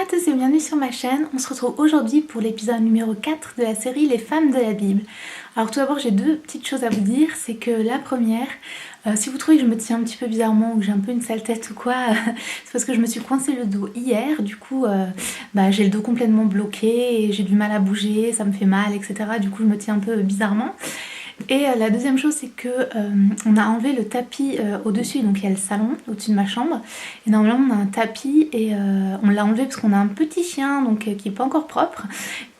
à tous et bienvenue sur ma chaîne. On se retrouve aujourd'hui pour l'épisode numéro 4 de la série Les femmes de la Bible. Alors tout d'abord j'ai deux petites choses à vous dire. C'est que la première, si vous trouvez que je me tiens un petit peu bizarrement ou que j'ai un peu une sale tête ou quoi, c'est parce que je me suis coincé le dos hier. Du coup j'ai le dos complètement bloqué et j'ai du mal à bouger, ça me fait mal, etc. Du coup je me tiens un peu bizarrement. Et la deuxième chose, c'est que on a enlevé le tapis au-dessus, donc il y a le salon au-dessus de ma chambre. Et normalement on a un tapis et on l'a enlevé parce qu'on a un petit chien donc qui est pas encore propre.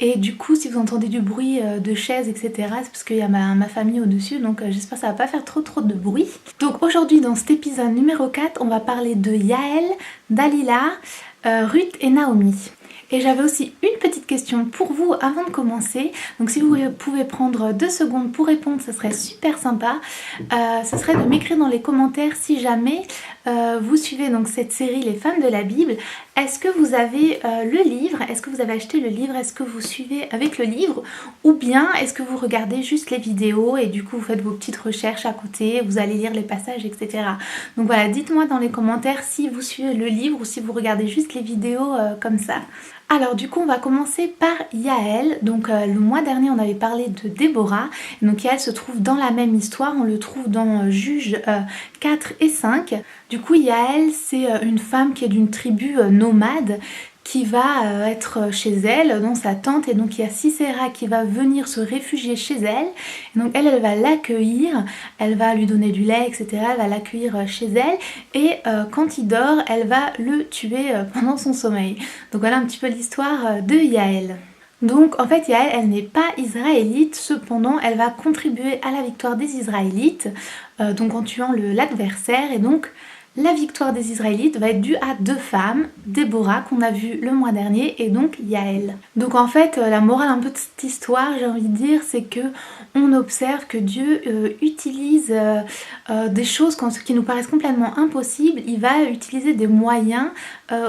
Et du coup si vous entendez du bruit de chaises etc, c'est parce qu'il y a ma famille au-dessus, donc j'espère que ça va pas faire trop de bruit. Donc aujourd'hui dans cet épisode numéro 4, on va parler de Yaël, Dalila, Ruth et Naomi. Et j'avais aussi une petite question pour vous avant de commencer. Donc si vous pouvez prendre 2 secondes pour répondre, ça serait super sympa. Ça serait de m'écrire dans les commentaires si jamais vous suivez donc cette série Les femmes de la Bible. Est-ce que vous avez le livre? Est-ce que vous avez acheté le livre? Est-ce que vous suivez avec le livre? Ou bien est-ce que vous regardez juste les vidéos et du coup vous faites vos petites recherches à côté, vous allez lire les passages, etc. Donc voilà, dites-moi dans les commentaires si vous suivez le livre ou si vous regardez juste les vidéos comme ça. Alors du coup on va commencer par Yaël. Donc le mois dernier on avait parlé de Déborah. Donc Yaël se trouve dans la même histoire, on le trouve dans Juges 4 et 5. Du coup Yaël c'est une femme qui est d'une tribu nomade qui va être chez elle dans sa tente, et donc il y a Sisera qui va venir se réfugier chez elle, et donc elle va l'accueillir, elle va lui donner du lait etc, elle va l'accueillir chez elle, et quand il dort elle va le tuer pendant son sommeil. Donc voilà un petit peu l'histoire de Yaël. Donc en fait Yaël elle n'est pas israélite, cependant elle va contribuer à la victoire des Israélites donc en tuant l'adversaire, et donc la victoire des Israélites va être due à 2 femmes, Déborah qu'on a vu le mois dernier et donc Yaël. Donc en fait la morale un peu de cette histoire, j'ai envie de dire, c'est que on observe que Dieu utilise des choses qui nous paraissent complètement impossibles. Il va utiliser des moyens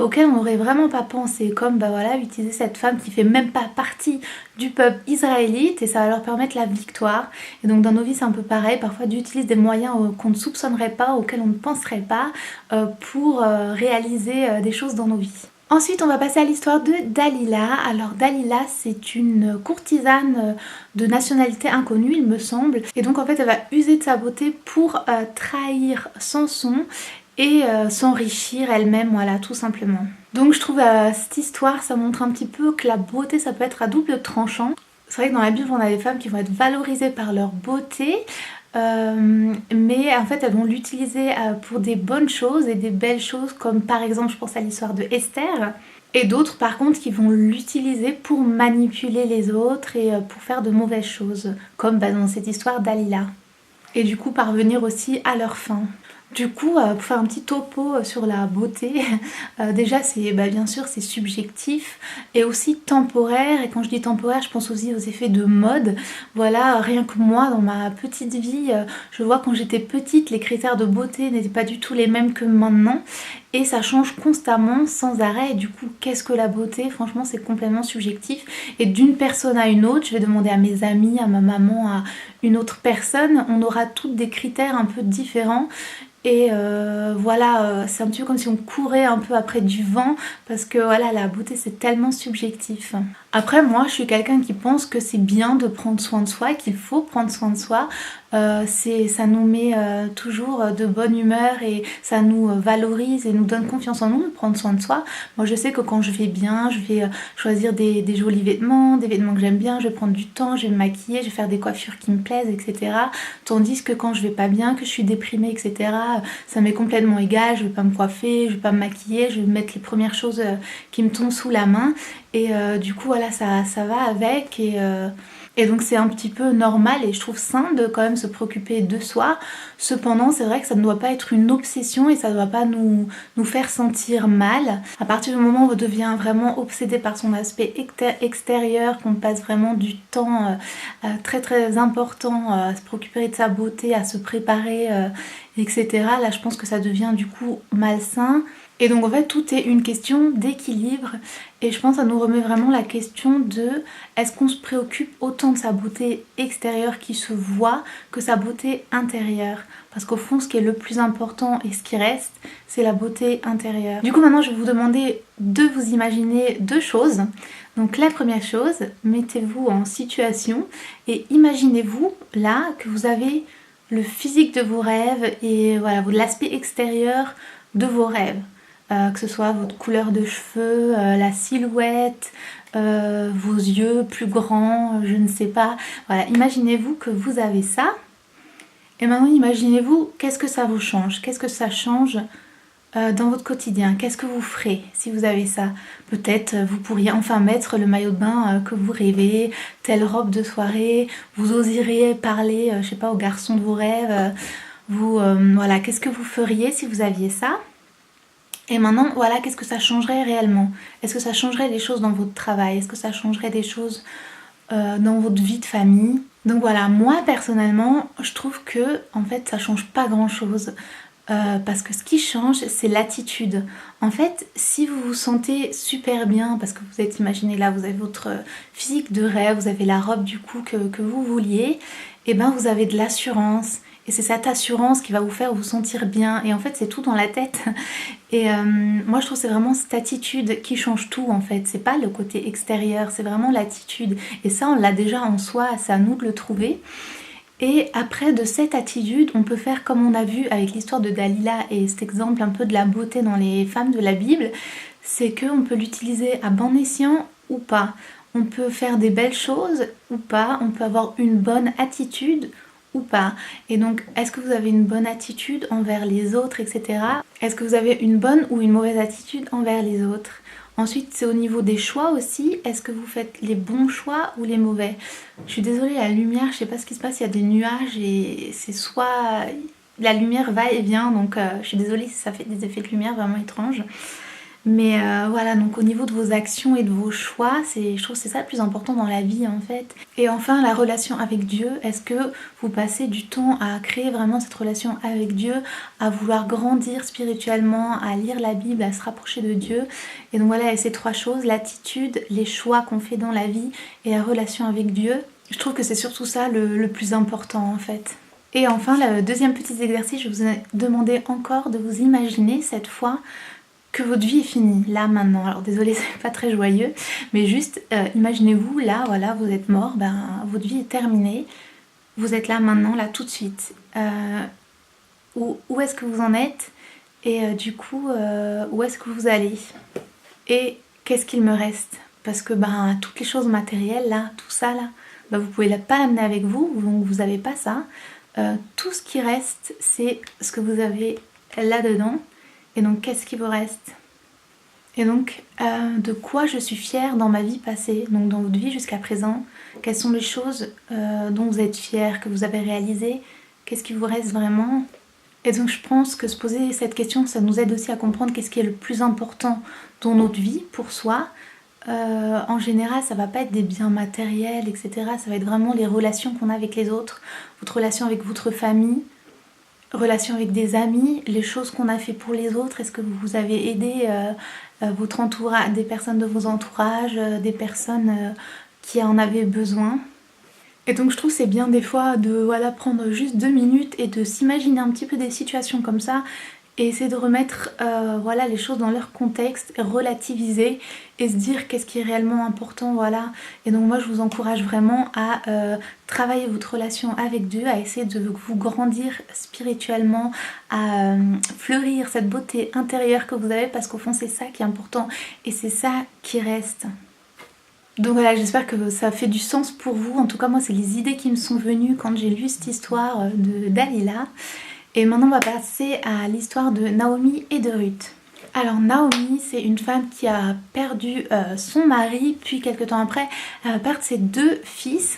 auxquels on n'aurait vraiment pas pensé, comme voilà, utiliser cette femme qui fait même pas partie du peuple israélite, et ça va leur permettre la victoire. Et donc dans nos vies c'est un peu pareil, parfois Dieu utilise des moyens qu'on ne soupçonnerait pas, auxquels on ne penserait pas pour réaliser des choses dans nos vies. Ensuite on va passer à l'histoire de Dalila. Alors Dalila c'est une courtisane de nationalité inconnue il me semble, et donc en fait elle va user de sa beauté pour trahir Samson et s'enrichir elle-même, voilà, tout simplement. Donc je trouve cette histoire, ça montre un petit peu que la beauté ça peut être à double tranchant. C'est vrai que dans la Bible on a des femmes qui vont être valorisées par leur beauté, mais en fait elles vont l'utiliser pour des bonnes choses et des belles choses, comme par exemple je pense à l'histoire de Esther, et d'autres par contre qui vont l'utiliser pour manipuler les autres et pour faire de mauvaises choses, comme dans cette histoire d'Alila, et du coup parvenir aussi à leur fin. Du coup, pour faire un petit topo sur la beauté, déjà c'est bien sûr c'est subjectif et aussi temporaire, et quand je dis temporaire je pense aussi aux effets de mode. Voilà, rien que moi dans ma petite vie, je vois quand j'étais petite les critères de beauté n'étaient pas du tout les mêmes que maintenant, et ça change constamment sans arrêt, et du coup qu'est-ce que la beauté? Franchement c'est complètement subjectif, et d'une personne à une autre, je vais demander à mes amis, à ma maman, à une autre personne, on aura toutes des critères un peu différents. Et voilà, c'est un petit peu comme si on courait un peu après du vent, parce que voilà, la beauté c'est tellement subjectif. Après moi je suis quelqu'un qui pense que c'est bien de prendre soin de soi, qu'il faut prendre soin de soi. Ça nous met toujours de bonne humeur et ça nous valorise et nous donne confiance en nous de prendre soin de soi. Moi je sais que quand je vais bien, je vais choisir des jolis vêtements, des vêtements que j'aime bien, je vais prendre du temps, je vais me maquiller, je vais faire des coiffures qui me plaisent, etc. Tandis que quand je vais pas bien, que je suis déprimée, etc., ça m'est complètement égal, je vais pas me coiffer, je vais pas me maquiller, je vais mettre les premières choses qui me tombent sous la main, et du coup voilà, ça va avec, et donc c'est un petit peu normal, et je trouve sain de quand même se préoccuper de soi. Cependant c'est vrai que ça ne doit pas être une obsession et ça ne doit pas nous faire sentir mal. À partir du moment où on devient vraiment obsédé par son aspect extérieur, qu'on passe vraiment du temps très important à se préoccuper de sa beauté, à se préparer, etc. Là je pense que ça devient du coup malsain. Et donc en fait tout est une question d'équilibre et je pense que ça nous remet vraiment la question de est-ce qu'on se préoccupe autant de sa beauté extérieure qui se voit que sa beauté intérieure, parce qu'au fond ce qui est le plus important et ce qui reste c'est la beauté intérieure. Du coup maintenant je vais vous demander de vous imaginer deux choses. Donc la première chose, mettez-vous en situation et imaginez-vous là que vous avez le physique de vos rêves et voilà l'aspect extérieur de vos rêves. Que ce soit votre couleur de cheveux, la silhouette, vos yeux plus grands, je ne sais pas. Voilà, imaginez-vous que vous avez ça. Et maintenant, imaginez-vous qu'est-ce que ça vous change, qu'est-ce que ça change dans votre quotidien, qu'est-ce que vous ferez si vous avez ça. Peut-être vous pourriez enfin mettre le maillot de bain que vous rêvez, telle robe de soirée, vous oseriez parler, je sais pas, au garçon de vos rêves. Voilà, qu'est-ce que vous feriez si vous aviez ça? Et maintenant, voilà, qu'est-ce que ça changerait réellement? Est-ce que ça changerait des choses dans votre travail? Est-ce que ça changerait des choses dans votre vie de famille? Donc voilà, moi personnellement, je trouve que en fait, ça change pas grand-chose. Parce que ce qui change, c'est l'attitude. En fait, si vous vous sentez super bien, parce que vous êtes, imaginez là, vous avez votre physique de rêve, vous avez la robe du coup que vous vouliez, et ben vous avez de l'assurance. Et c'est cette assurance qui va vous faire vous sentir bien. Et en fait, c'est tout dans la tête. Et moi, je trouve que c'est vraiment cette attitude qui change tout, en fait. C'est pas le côté extérieur, c'est vraiment l'attitude. Et ça, on l'a déjà en soi, c'est à nous de le trouver. Et après, de cette attitude, on peut faire comme on a vu avec l'histoire de Dalila et cet exemple un peu de la beauté dans les femmes de la Bible, c'est qu'on peut l'utiliser à bon escient ou pas. On peut faire des belles choses ou pas, on peut avoir une bonne attitude ou pas. Et donc, est-ce que vous avez une bonne attitude envers les autres, etc. Est-ce que vous avez une bonne ou une mauvaise attitude envers les autres? Ensuite, c'est au niveau des choix aussi. Est-ce que vous faites les bons choix ou les mauvais? Je suis désolée, la lumière, je sais pas ce qui se passe, il y a des nuages et c'est soit... La lumière va et vient, donc je suis désolée si ça fait des effets de lumière vraiment étranges. Mais voilà, donc au niveau de vos actions et de vos choix, je trouve que c'est ça le plus important dans la vie en fait. Et enfin, la relation avec Dieu, est-ce que vous passez du temps à créer vraiment cette relation avec Dieu, à vouloir grandir spirituellement, à lire la Bible, à se rapprocher de Dieu? Et donc voilà, et ces trois choses, l'attitude, les choix qu'on fait dans la vie et la relation avec Dieu, je trouve que c'est surtout ça le plus important en fait. Et enfin, le deuxième petit exercice, je vous ai demandé encore de vous imaginer cette fois que votre vie est finie, là, maintenant. Alors désolée, c'est pas très joyeux, mais juste imaginez-vous, là, voilà, vous êtes mort, ben, votre vie est terminée, vous êtes là, maintenant, là, tout de suite. Où est-ce que vous en êtes? Et du coup, où est-ce que vous allez? Et qu'est-ce qu'il me reste? Parce que ben, toutes les choses matérielles, là, tout ça, là, ben, vous pouvez pas l'amener avec vous, donc vous n'avez pas ça. Tout ce qui reste, c'est ce que vous avez là-dedans. Et donc, qu'est-ce qui vous reste? Et donc, de quoi je suis fière dans ma vie passée, donc dans votre vie jusqu'à présent? Quelles sont les choses dont vous êtes fière, que vous avez réalisées? Qu'est-ce qui vous reste vraiment? Et donc, je pense que se poser cette question, ça nous aide aussi à comprendre qu'est-ce qui est le plus important dans notre vie pour soi. En général, ça va pas être des biens matériels, etc. Ça va être vraiment les relations qu'on a avec les autres, votre relation avec votre famille, relation avec des amis, les choses qu'on a fait pour les autres. Est-ce que vous avez aidé votre entourage, des personnes de vos entourages, des personnes qui en avaient besoin? Et donc je trouve que c'est bien des fois de voilà, prendre juste 2 minutes et de s'imaginer un petit peu des situations comme ça et essayer de remettre voilà, les choses dans leur contexte, relativiser et se dire qu'est-ce qui est réellement important, voilà. Et donc moi je vous encourage vraiment à travailler votre relation avec Dieu, à essayer de vous grandir spirituellement, à fleurir cette beauté intérieure que vous avez, parce qu'au fond c'est ça qui est important et c'est ça qui reste. Donc voilà, j'espère que ça fait du sens pour vous. En tout cas, moi, c'est les idées qui me sont venues quand j'ai lu cette histoire de Dalila. Et maintenant, on va passer à l'histoire de Naomi et de Ruth. Alors, Naomi, c'est une femme qui a perdu son mari, puis quelques temps après, elle va perdre ses 2 fils.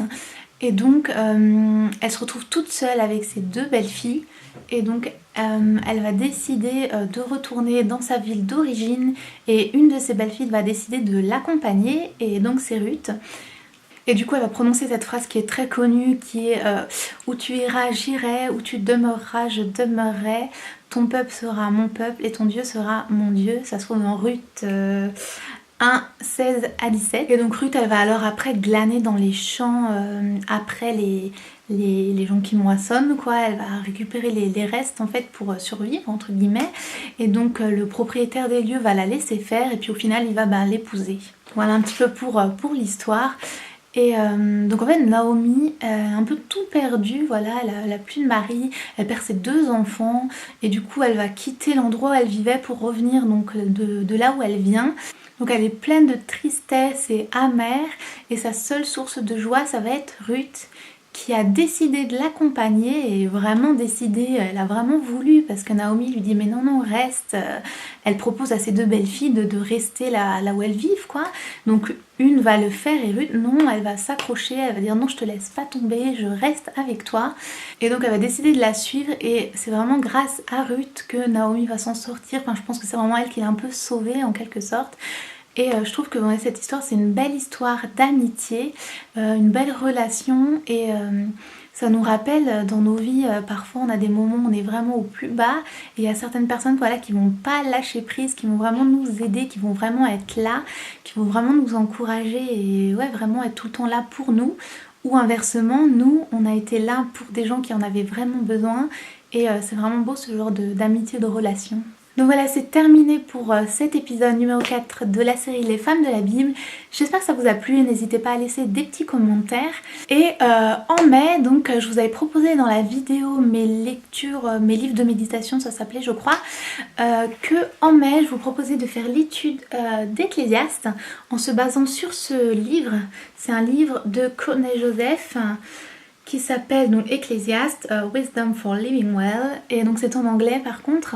Et donc, elle se retrouve toute seule avec ses 2 belles-filles. Et donc, elle va décider de retourner dans sa ville d'origine. Et une de ses belles-filles va décider de l'accompagner. Et donc, c'est Ruth. Et du coup, elle va prononcer cette phrase qui est très connue, qui est où tu iras, j'irai, où tu demeureras, je demeurerai. ton peuple sera mon peuple et ton Dieu sera mon Dieu. Ça se trouve dans Ruth 1, 16 à 17. Et donc Ruth, elle va alors après glaner dans les champs après les gens qui moissonnent, quoi. Elle va récupérer les restes en fait pour survivre entre guillemets. Et donc le propriétaire des lieux va la laisser faire et puis au final il va l'épouser. Voilà un petit peu pour l'histoire. Et donc en fait Naomi un peu tout perdu, voilà, elle a plus de mari, elle perd ses 2 enfants et du coup elle va quitter l'endroit où elle vivait pour revenir donc de là où elle vient. Donc elle est pleine de tristesse et amère et sa seule source de joie ça va être Ruth qui a décidé de l'accompagner et vraiment décidé, elle a vraiment voulu parce que Naomi lui dit mais non reste, elle propose à ses 2 belles filles de rester là où elles vivent quoi. Donc une va le faire et Ruth non, elle va s'accrocher, elle va dire non je te laisse pas tomber, je reste avec toi. Et donc elle va décider de la suivre et c'est vraiment grâce à Ruth que Naomi va s'en sortir, enfin je pense que c'est vraiment elle qui l'a un peu sauvée en quelque sorte. Et je trouve que cette histoire c'est une belle histoire d'amitié, une belle relation et ça nous rappelle dans nos vies, parfois on a des moments où on est vraiment au plus bas et il y a certaines personnes voilà, qui vont pas lâcher prise, qui vont vraiment nous aider, qui vont vraiment être là, qui vont vraiment nous encourager et ouais, vraiment être tout le temps là pour nous. Ou inversement, nous on a été là pour des gens qui en avaient vraiment besoin et c'est vraiment beau ce genre d'amitié, de relation. Donc voilà, c'est terminé pour cet épisode numéro 4 de la série Les Femmes de la Bible. J'espère que ça vous a plu, n'hésitez pas à laisser des petits commentaires. Et en mai, donc je vous avais proposé dans la vidéo mes lectures, mes livres de méditation, ça s'appelait je crois, que en mai je vous proposais de faire l'étude d'Ecclésiaste en se basant sur ce livre. C'est un livre de Courtney Joseph qui s'appelle donc Ecclésiaste, Wisdom for Living Well, et donc c'est en anglais par contre.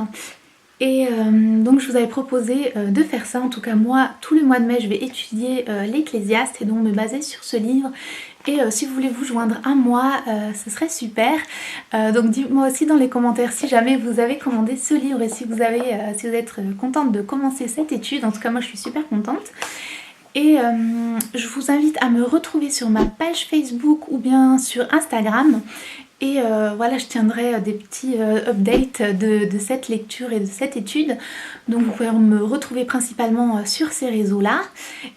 Et donc je vous avais proposé de faire ça, en tout cas moi tout le mois de mai je vais étudier l'Ecclésiaste et donc me baser sur ce livre. Et si vous voulez vous joindre à moi, ce serait super. Donc dites-moi aussi dans les commentaires si jamais vous avez commandé ce livre et si vous êtes contente de commencer cette étude. En tout cas moi je suis super contente. Et je vous invite à me retrouver sur ma page Facebook ou bien sur Instagram. Et voilà, je tiendrai des petits updates de cette lecture et de cette étude. Donc vous pouvez me retrouver principalement sur ces réseaux-là.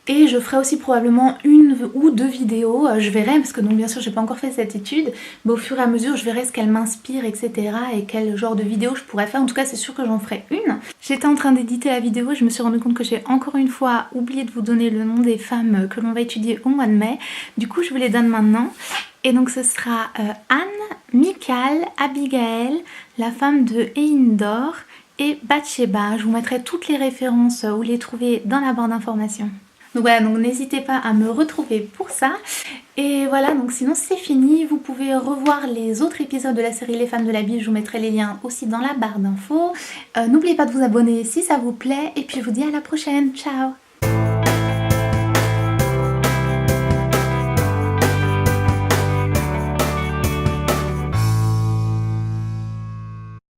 Et je ferai aussi probablement 1 ou 2 vidéos, je verrai, parce que donc bien sûr j'ai pas encore fait cette étude, mais au fur et à mesure je verrai ce qu'elle m'inspire, etc. et quel genre de vidéo je pourrais faire. En tout cas c'est sûr que j'en ferai une. J'étais en train d'éditer la vidéo et je me suis rendu compte que j'ai encore une fois oublié de vous donner le nom des femmes que l'on va étudier au mois de mai. Du coup je vous les donne maintenant. Et donc ce sera Anne, Michal, Abigail, la femme de Eindor et Bathsheba. Je vous mettrai toutes les références où les trouver dans la barre d'informations. Donc voilà, donc n'hésitez pas à me retrouver pour ça. Et voilà, donc sinon c'est fini. Vous pouvez revoir les autres épisodes de la série Les Femmes de la Bible. Je vous mettrai les liens aussi dans la barre d'infos. N'oubliez pas de vous abonner si ça vous plaît. Et puis je vous dis à la prochaine. Ciao!